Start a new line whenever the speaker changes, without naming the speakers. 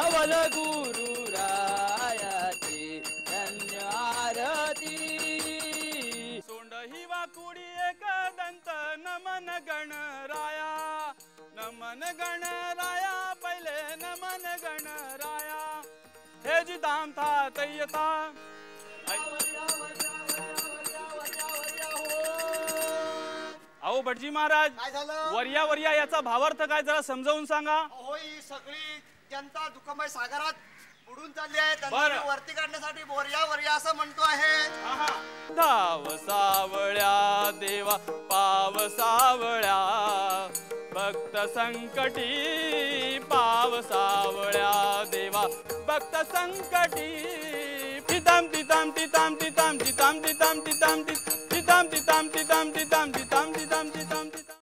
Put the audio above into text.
नवल गुरु रायाची धन्य आरती
सोंड ही वाकुडी एक दंत नमन गणराया नमन गणराया पहिले नमन गणराया हे जी दाम था तय्यता अहो भटजी महाराज
काय झालं?
वर्या वर्या याचा भावार्थ काय जरा समजावून सांगा.
अहो ही सगळी जनता दुःखमय सागरात बुडून चालली आहे.
बरं.
त्यांना वरती काढण्यासाठी बोर्या वर्या असं म्हणतो आहे.
धाव सावळ्या देवा पाव सावळ्या भक्त संकटी पाव सावळ्या देवा भक्त संकटी तिताम तिताम तिताम तिताम तिताम तिताम तिताम तिताम तिताम तिताम तिताम तिताम